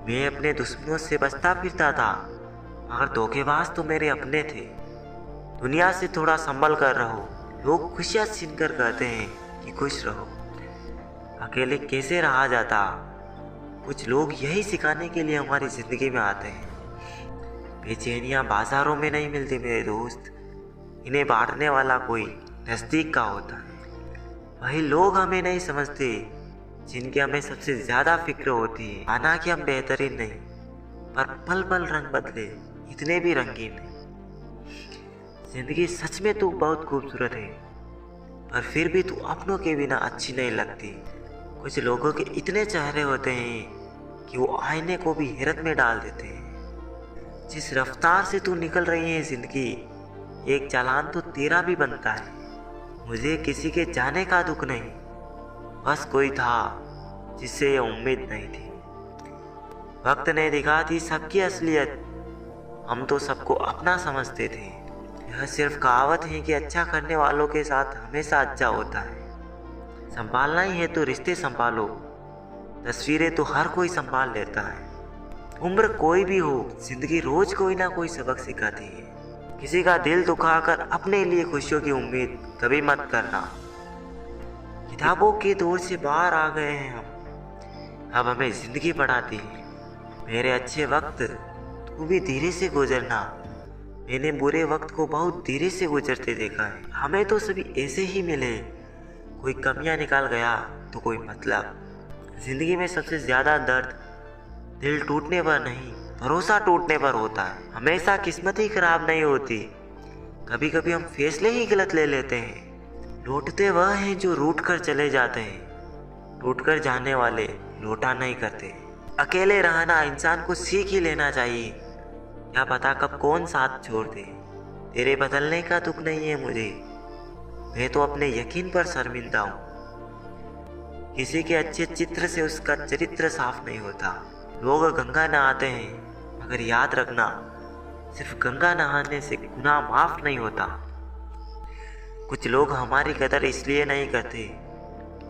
मैं अपने दुश्मनों से बचता फिरता था मगर धोखेबाज तो मेरे अपने थे। दुनिया से थोड़ा संभल कर रहो, लोग खुशियाँ छीन कर कहते हैं कि खुश रहो। अकेले कैसे रहा जाता, कुछ लोग यही सिखाने के लिए हमारी जिंदगी में आते हैं। बेचैनियाँ बाजारों में नहीं मिलती मेरे दोस्त, इन्हें बांटने वाला कोई नज़दीक का होता है। वही लोग हमें नहीं समझते जिनकी हमें सबसे ज़्यादा फिक्र होती है। माना कि हम बेहतरीन नहीं पर पल पल रंग बदले इतने भी रंगीन नहीं। जिंदगी सच में तू बहुत खूबसूरत है पर फिर भी तू अपनों के बिना अच्छी नहीं लगती। कुछ लोगों के इतने चेहरे होते हैं कि वो आईने को भी हैरत में डाल देते हैं। जिस रफ्तार से तू निकल रही है जिंदगी, एक चालान तो तेरा भी बनता है। मुझे किसी के जाने का दुख नहीं, बस कोई था जिससे ये उम्मीद नहीं थी। वक्त ने दिखाती सबकी असलियत, हम तो सबको अपना समझते थे। यह सिर्फ कहावत है कि अच्छा करने वालों के साथ हमेशा अच्छा होता है। संभालना ही है तो रिश्ते संभालो, तस्वीरें तो हर कोई संभाल लेता है। उम्र कोई भी हो, जिंदगी रोज कोई ना कोई सबक सिखाती है। किसी का दिल दुखाकर अपने लिए खुशियों की उम्मीद कभी मत करना। किताबों के दौर से बाहर आ गए हैं हम, अब हमें जिंदगी पढ़ाती है। मेरे अच्छे वक्त तू भी धीरे से गुजरना, मैंने बुरे वक्त को बहुत धीरे से गुजरते देखा है। हमें तो सभी ऐसे ही मिले, कोई कमियां निकाल गया तो कोई मतलब। जिंदगी में सबसे ज़्यादा दर्द दिल टूटने पर नहीं, भरोसा टूटने पर होता है। हमेशा किस्मत ही खराब नहीं होती, कभी कभी हम फैसले ही गलत ले लेते हैं। लौटते वह हैं जो रूठ कर चले जाते हैं, टूट कर जाने वाले लौटा नहीं करते। अकेले रहना इंसान को सीख ही लेना चाहिए, क्या पता कब कौन साथ छोड़ दे। तेरे बदलने का दुख नहीं है मुझे, मैं तो अपने यकीन पर शर्मिंदा हूँ। किसी के अच्छे चित्र से उसका चरित्र साफ नहीं होता। लोग गंगा नहाते हैं मगर याद रखना, सिर्फ गंगा नहाने से गुनाह माफ नहीं होता। कुछ लोग हमारी कदर इसलिए नहीं करते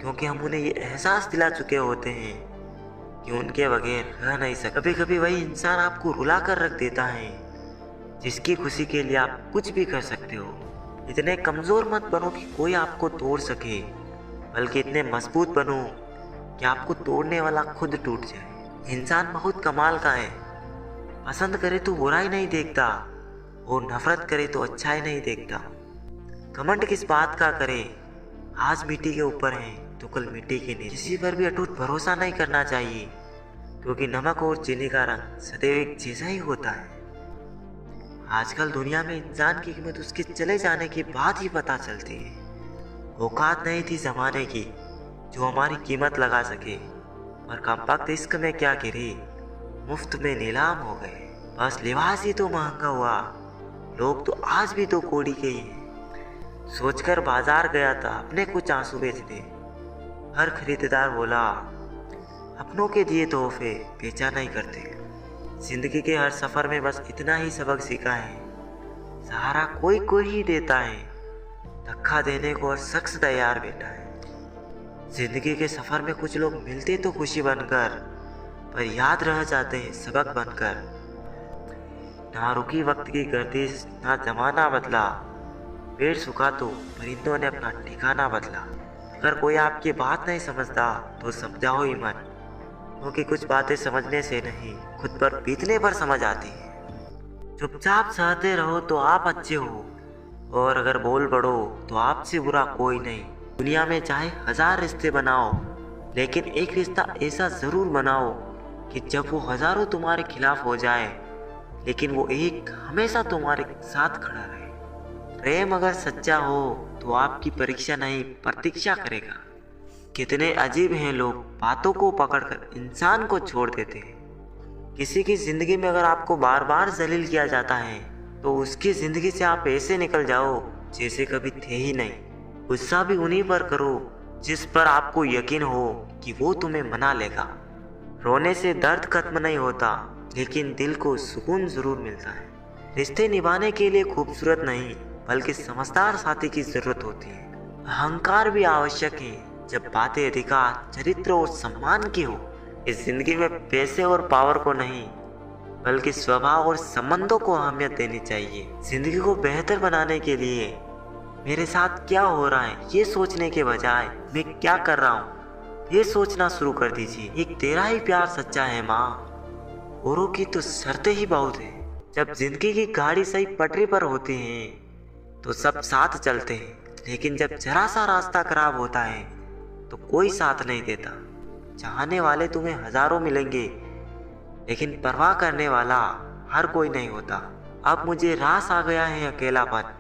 क्योंकि हम उन्हें ये एहसास दिला चुके होते हैं कि उनके बगैर रह नहीं सकते। कभी कभी वही इंसान आपको रुला कर रख देता है जिसकी खुशी के लिए आप कुछ भी कर सकते हो। इतने कमज़ोर मत बनो कि कोई आपको तोड़ सके, बल्कि इतने मजबूत बनो कि आपको तोड़ने वाला खुद टूट जाए। इंसान बहुत कमाल का है, पसंद करे तो बुराई नहीं देखता और नफरत करे तो अच्छाई नहीं देखता। घमंड किस बात का करे, आज मिट्टी के ऊपर है तो कल मिट्टी के नीचे। किसी पर भी अटूट भरोसा नहीं करना चाहिए क्योंकि नमक और चीनी का रंग सदैव एक जैसा ही होता है। आजकल दुनिया में इंसान की कीमत उसके चले जाने के बाद ही पता चलती है। औकात नहीं थी जमाने की जो हमारी कीमत लगा सके, और कमबख्त इश्क में क्या गिरी, मुफ्त में नीलाम हो गए। बस लिबास ही तो महंगा हुआ, लोग तो आज भी तो कोड़ी के ही हैं। सोचकर बाजार गया था अपने कुछ आंसू बेचने, हर खरीदार बोला अपनों के दिए तोहफे बेचा नहीं करते। जिंदगी के हर सफर में बस इतना ही सबक सीखा है, सहारा कोई कोई ही देता है, धक्का देने को और शख्स तैयार बैठा है। जिंदगी के सफर में कुछ लोग मिलते तो खुशी बनकर, पर याद रह जाते हैं सबक बनकर। ना रुकी वक्त की गर्दिश, ना जमाना बदला, पेड़ सूखा तो परिंदों ने अपना ठिकाना बदला। अगर कोई आपकी बात नहीं समझता तो समझाओ ही मत, क्योंकि कुछ बातें समझने से नहीं खुद पर बीतने पर समझ आती है। चुपचाप सहते रहो तो आप अच्छे हो, और अगर बोल पड़ो तो आपसे बुरा कोई नहीं। दुनिया में चाहे 1000 रिश्ते बनाओ, लेकिन एक रिश्ता ऐसा ज़रूर बनाओ कि जब वो हज़ारों तुम्हारे खिलाफ हो जाए, लेकिन वो एक हमेशा तुम्हारे साथ खड़ा रहे। प्रेम अगर सच्चा हो तो आपकी परीक्षा नहीं प्रतीक्षा करेगा। कितने अजीब हैं लोग, बातों को पकड़कर इंसान को छोड़ देते हैं। किसी की ज़िंदगी में अगर आपको बार बार जलील किया जाता है तो उसकी ज़िंदगी से आप ऐसे निकल जाओ जैसे कभी थे ही नहीं। गुस्सा भी उन्हीं पर करो जिस पर आपको यकीन हो कि वो तुम्हें मना लेगा। रोने से दर्द खत्म नहीं होता, लेकिन दिल को सुकून ज़रूर मिलता है। रिश्ते निभाने के लिए खूबसूरत नहीं बल्कि समझदार साथी की ज़रूरत होती है। अहंकार भी आवश्यक है जब बातें अधिकार, चरित्र और सम्मान की हो। इस जिंदगी में पैसे और पावर को नहीं बल्कि स्वभाव और संबंधों को अहमियत देनी चाहिए। जिंदगी को बेहतर बनाने के लिए मेरे साथ क्या हो रहा है ये सोचने के बजाय मैं क्या कर रहा हूँ ये सोचना शुरू कर दीजिए। एक तेरा ही प्यार सच्चा है माँ, औरों की तो शर्तें ही बहुत है। जब जिंदगी की गाड़ी सही पटरी पर होती है तो सब साथ चलते हैं, लेकिन जब जरा सा रास्ता खराब होता है तो कोई साथ नहीं देता। चाहने वाले तुम्हें हजारों मिलेंगे, लेकिन परवाह करने वाला हर कोई नहीं होता। अब मुझे रास आ गया है अकेलापन,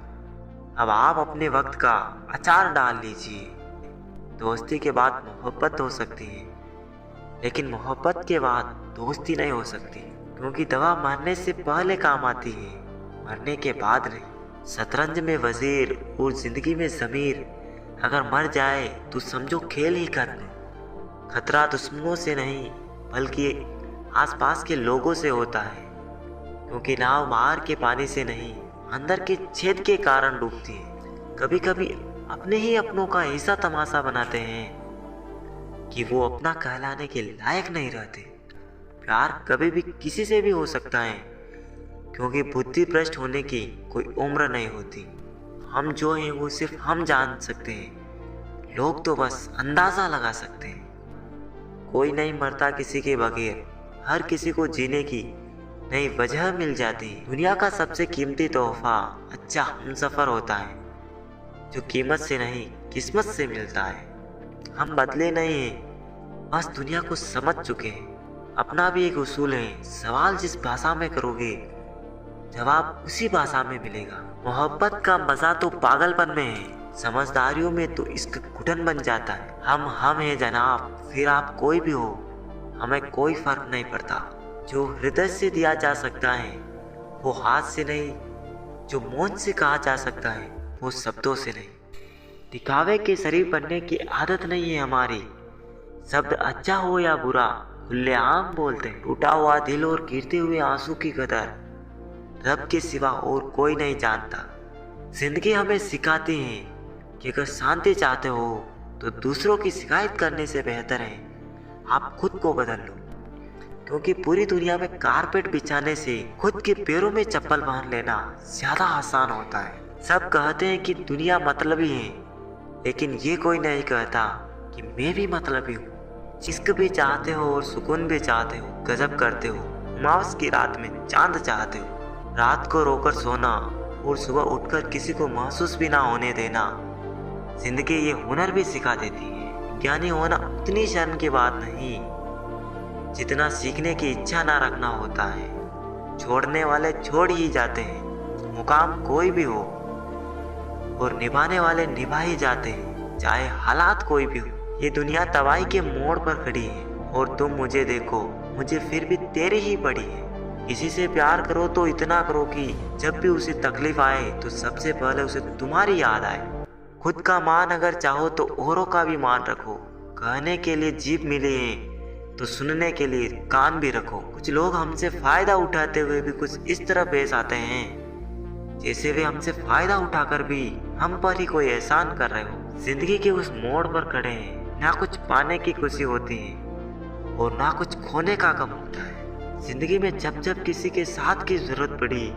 अब आप अपने वक्त का अचार डाल लीजिए। दोस्ती के बाद मोहब्बत हो सकती है, लेकिन मोहब्बत के बाद दोस्ती नहीं हो सकती, क्योंकि दवा मरने से पहले काम आती है, मरने के बाद नहीं। शतरंज में वजीर और जिंदगी में ज़मीर अगर मर जाए तो समझो खेल ही खत्म। खतरा दुश्मनों से नहीं बल्कि आसपास के लोगों से होता है, क्योंकि नाव बाहर के पानी से नहीं अंदर के छेद के कारण डूबती है। कभी कभी अपने ही अपनों का ऐसा तमाशा बनाते हैं कि वो अपना कहलाने के लायक नहीं रहते। प्यार कभी भी किसी से भी हो सकता है, क्योंकि बुद्धि भ्रष्ट होने की कोई उम्र नहीं होती। हम जो हैं वो सिर्फ हम जान सकते हैं, लोग तो बस अंदाज़ा लगा सकते हैं। कोई नहीं मरता किसी के बगैर, हर किसी को जीने की नई वजह मिल जाती है। दुनिया का सबसे कीमती तोहफा अच्छा हमसफ़र होता है, जो कीमत से नहीं किस्मत से मिलता है। हम बदले नहीं हैं, बस दुनिया को समझ चुके हैं। अपना भी एक उसूल है, सवाल जिस भाषा में करोगे जवाब उसी भाषा में मिलेगा। मोहब्बत का मज़ा तो पागलपन में है, समझदारियों में तो इसका घुटन बन जाता है। हम हैं जनाब, फिर आप कोई भी हो, हमें कोई फर्क नहीं पड़ता। जो हृदय से दिया जा सकता है वो हाथ से नहीं, जो मौन से कहा जा सकता है वो शब्दों से नहीं। दिखावे के शरीर बनने की आदत नहीं है हमारी। शब्द अच्छा हो या बुरा खुलेआम बोलते हैं। टूटा हुआ दिल और गिरते हुए आंसू की कदर रब के सिवा और कोई नहीं जानता। जिंदगी हमें सिखाती है कि अगर शांति चाहते हो तो दूसरों की शिकायत करने से बेहतर है आप खुद को बदल लो, क्योंकि पूरी दुनिया में कारपेट बिछाने से खुद के पैरों में चप्पल पहन लेना ज्यादा आसान होता है। सब कहते हैं कि दुनिया मतलबी है, लेकिन ये कोई नहीं कहता कि मैं भी मतलबी हूँ। इश्क भी चाहते हो और सुकून भी चाहते हो, गजब करते हो, अमावस की रात में चांद चाहते हो, रात को रोकर सोना और सुबह उठकर किसी को महसूस भी ना होने देना। जिंदगी ये हुनर भी सिखा देती है। ज्ञानी होना उतनी शर्म की बात नहीं जितना सीखने की इच्छा ना रखना होता है। छोड़ने वाले छोड़ ही जाते हैं, मुकाम कोई भी हो, और निभाने वाले निभा ही जाते हैं, चाहे हालात कोई भी हो। ये दुनिया तबाही के मोड़ पर खड़ी है और तुम मुझे देखो, मुझे फिर भी तेरी ही पड़ी है। किसी से प्यार करो तो इतना करो कि जब भी उसे तकलीफ आए तो सबसे पहले उसे तुम्हारी याद आए। खुद का मान अगर चाहो तो औरों का भी मान रखो। कहने के लिए जीभ मिली है तो सुनने के लिए कान भी रखो। कुछ लोग हमसे फायदा उठाते हुए भी कुछ इस तरह पेश आते हैं जैसे वे हमसे फायदा उठाकर भी हम पर ही कोई एहसान कर रहे हो। जिंदगी के उस मोड़ पर खड़े हैं, ना कुछ पाने की खुशी होती है और ना कुछ खोने का गम होता है। जिंदगी में जब जब किसी के साथ की जरूरत पड़ी,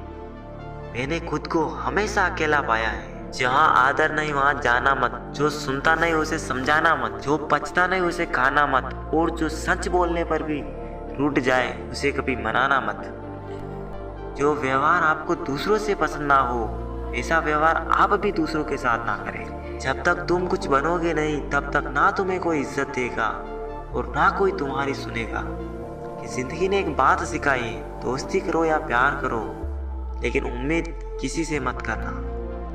मैंने खुद को हमेशा अकेला पाया है। जहाँ आदर नहीं वहाँ जाना मत, जो सुनता नहीं उसे समझाना मत, जो पचता नहीं उसे खाना मत, और जो सच बोलने पर भी रूठ जाए उसे कभी मनाना मत। जो व्यवहार आपको दूसरों से पसंद ना हो, ऐसा व्यवहार आप भी दूसरों के साथ ना करें। जब तक तुम कुछ बनोगे नहीं, तब तक ना तुम्हें कोई इज्जत देगा और ना कोई तुम्हारी सुनेगा। कि जिंदगी ने एक बात सिखाई है, दोस्ती करो या प्यार करो, लेकिन उम्मीद किसी से मत करना।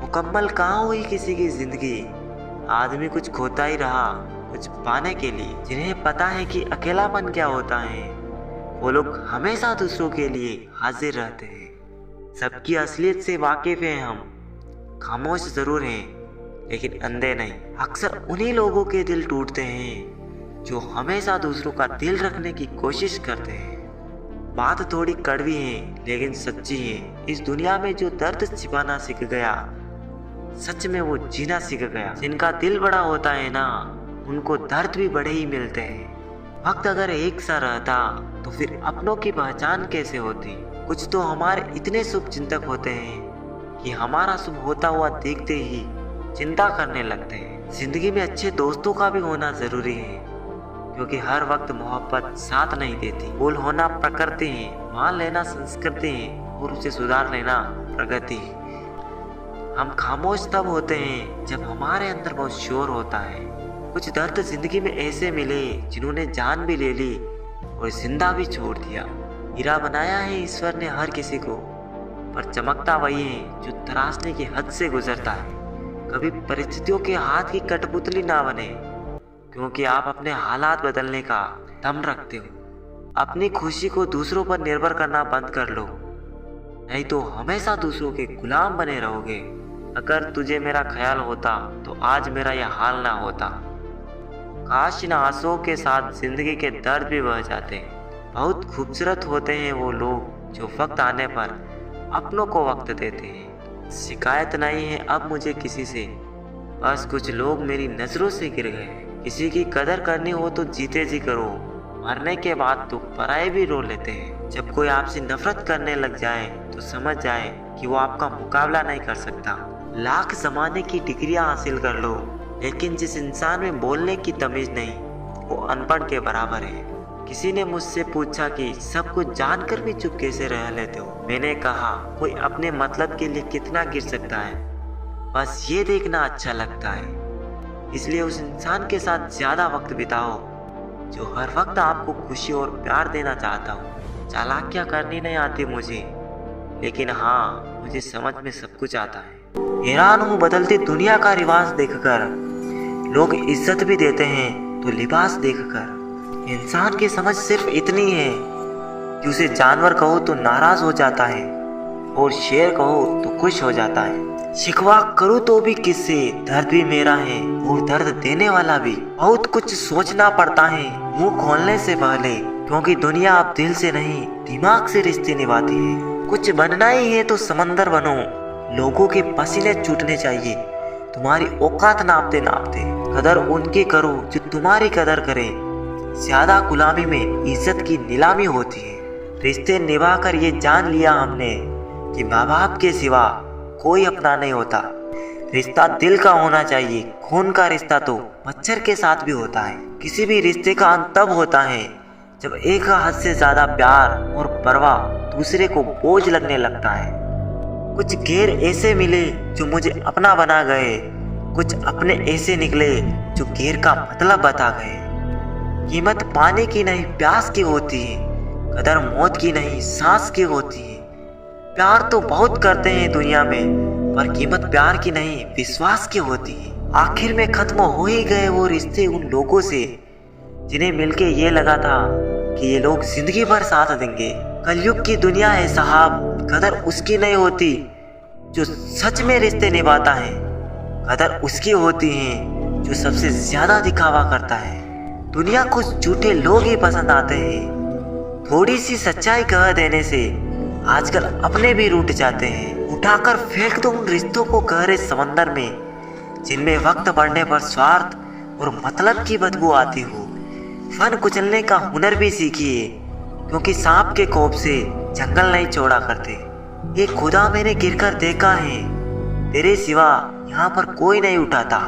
मुकम्मल कहाँ हुई किसी की जिंदगी, आदमी कुछ खोता ही रहा कुछ पाने के लिए। जिन्हें पता है कि अकेलापन क्या होता है, वो लोग हमेशा दूसरों के लिए हाजिर रहते हैं। सबकी असलियत से वाकिफ हैं हम, खामोश जरूर हैं लेकिन अंधे नहीं। अक्सर उन्हीं लोगों के दिल टूटते हैं जो हमेशा दूसरों का दिल रखने की कोशिश करते हैं। बात थोड़ी कड़वी है लेकिन सच्ची है। इस दुनिया में जो दर्द छिपाना सीख गया, सच में वो जीना सीख गया। जिनका दिल बड़ा होता है ना, उनको दर्द भी बड़े ही मिलते हैं। वक्त अगर एक सा रहता तो फिर अपनों की पहचान कैसे होती। कुछ तो हमारे इतने शुभ चिंतक होते हैं कि हमारा शुभ होता हुआ देखते ही चिंता करने लगते हैं। जिंदगी में अच्छे दोस्तों का भी होना जरूरी है, क्योंकि हर वक्त मोहब्बत साथ नहीं देती। भूल होना प्रकृति है, मान लेना संस्कृति है और उसे सुधार लेना प्रगति है। हम खामोश तब होते हैं जब हमारे अंदर बहुत शोर होता है। कुछ दर्द जिंदगी में ऐसे मिले जिन्होंने जान भी ले ली और जिंदा भी छोड़ दिया। हीरा बनाया है ईश्वर ने हर किसी को, पर चमकता वही है जो तराशने की हद से गुजरता है। कभी परिस्थितियों के हाथ की कठपुतली ना बने, क्योंकि आप अपने हालात बदलने का दम रखते हो। अपनी खुशी को दूसरों पर निर्भर करना बंद कर लो, नहीं तो हमेशा दूसरों के गुलाम बने रहोगे। अगर तुझे मेरा ख्याल होता तो आज मेरा यह हाल ना होता। काश इन आंसुओं के साथ जिंदगी के दर्द भी बह जाते। बहुत खूबसूरत होते हैं वो लोग जो वक्त आने पर अपनों को वक्त देते हैं। शिकायत नहीं है अब मुझे किसी से, बस कुछ लोग मेरी नजरों से गिर गए। किसी की कदर करनी हो तो जीते जी करो, मरने के बाद तो पराए भी रो लेते हैं। जब कोई आपसे नफरत करने लग जाए तो समझ जाए कि वो आपका मुकाबला नहीं कर सकता। लाख जमाने की डिग्रियां हासिल कर लो, लेकिन जिस इंसान में बोलने की तमीज नहीं, वो अनपढ़ के बराबर है। किसी ने मुझसे पूछा कि सब कुछ जानकर भी चुप कैसे रह लेते हो। मैंने कहा कोई अपने मतलब के लिए कितना गिर सकता है, बस ये देखना अच्छा लगता है। इसलिए उस इंसान के साथ ज्यादा वक्त बिताओ जो हर वक्त आपको खुशी और प्यार देना चाहता हो। चालाकियां करनी नहीं आती मुझे, लेकिन हाँ मुझे समझ में सब कुछ आता है। हैरान हूँ बदलती दुनिया का रिवाज देखकर। लोग इज्जत भी देते हैं तो लिबास देखकर। इंसान की समझ सिर्फ इतनी है कि उसे जानवर कहो तो नाराज हो जाता है और शेर कहो तो खुश हो जाता है। शिकवा करूँ तो भी किससे, दर्द भी मेरा है और दर्द देने वाला भी। बहुत कुछ सोचना पड़ता है मुंह खोलने से पहले, क्योंकि दुनिया अब दिल से नहीं दिमाग से रिश्ते निभाती है। कुछ बनना ही है तो समंदर बनो, लोगों के पसीने छूटने चाहिए, तुम्हारी औकात नापते नापते कदर उनकी करो जो तुम्हारी कदर करे। ज्यादा गुलामी में इज्जत की नीलामी होती है। रिश्ते निभाकर ये जान लिया हमने कि माँ बाप के सिवा कोई अपना नहीं होता। रिश्ता दिल का होना चाहिए, खून का रिश्ता तो मच्छर के साथ भी होता है। किसी भी रिश्ते का अंत तब होता है जब एक हद से ज्यादा प्यार और परवाह दूसरे को बोझ लगने लगता है। कुछ गैर ऐसे मिले जो मुझे अपना बना गए, कुछ अपने ऐसे निकले जो गैर का मतलब बता गए। कीमत पाने की नहीं प्यास की होती है, कदर मौत की नहीं सांस की होती है। प्यार तो बहुत करते हैं दुनिया में, पर कीमत प्यार की नहीं विश्वास की होती है। आखिर में खत्म हो ही गए वो रिश्ते उन लोगों से जिन्हें मिलके ये लगा था कि ये लोग जिंदगी भर साथ देंगे। कलयुग की दुनिया है साहब, कदर उसकी नहीं होती जो सच में रिश्ते निभाता है। कदर उसकी होती है जो सबसे ज्यादा दिखावा करता है। दुनिया को झूठे लोग ही पसंद आते हैं। थोड़ी सी सच्चाई कह देने से आजकल अपने भी रूठ जाते हैं। उठाकर फेंक दो उन रिश्तों को गहरे समंदर में जिनमें वक्त बढ़ने पर स्वार्थ और मतलब की बदबू आती हो। फन कुचलने का हुनर भी सीखिए, क्योंकि सांप के कोप से जंगल नहीं छोड़ा करते। ये खुदा मैंने गिरकर देखा है, तेरे सिवा यहाँ पर कोई नहीं उठाता।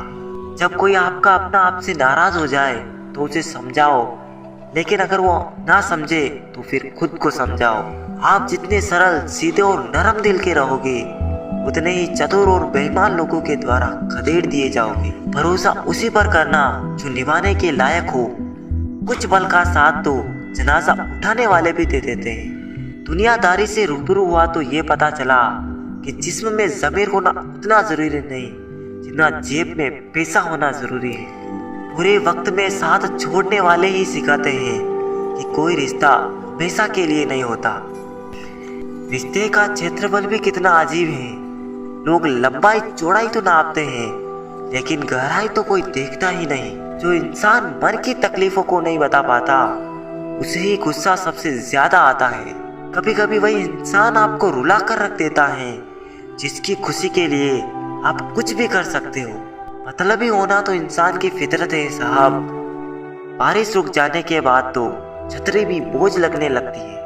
जब कोई आपका अपना आपसे नाराज हो जाए तो उसे समझाओ, लेकिन अगर वो ना समझे तो फिर खुद को समझाओ। आप जितने सरल, सीधे और नरम दिल के रहोगे, उतने ही चतुर और बेईमान लोगों के द्वारा खदेड़ दिए जाओगे। भरोसा उसी पर करना जो निभाने के लायक हो। कुछ पल का साथ तो जनाजा उठाने वाले भी दे देते हैं। दुनियादारी से रूबरू हुआ तो ये पता चला कि जिस्म में ज़मीर होना उतना जरूरी नहीं जितना जेब में पैसा होना जरूरी है। बुरे वक्त में साथ छोड़ने वाले ही सिखाते हैं कि कोई रिश्ता हमेशा के लिए नहीं होता। रिश्ते का क्षेत्रफल भी कितना अजीब है। लोग लंबाई चौड़ाई तो नापते हैं, लेकिन गहराई तो कोई देखता ही नहीं। जो इंसान मन की तकलीफों को नहीं बता पाता, उसे ही गुस्सा सबसे ज्यादा आता है। कभी कभी वही इंसान आपको रुला कर रख देता है जिसकी खुशी के लिए आप कुछ भी कर सकते हो। मतलबी होना तो इंसान की फितरत है साहब। बारिश रुक जाने के बाद तो छतरी भी बोझ लगने लगती है।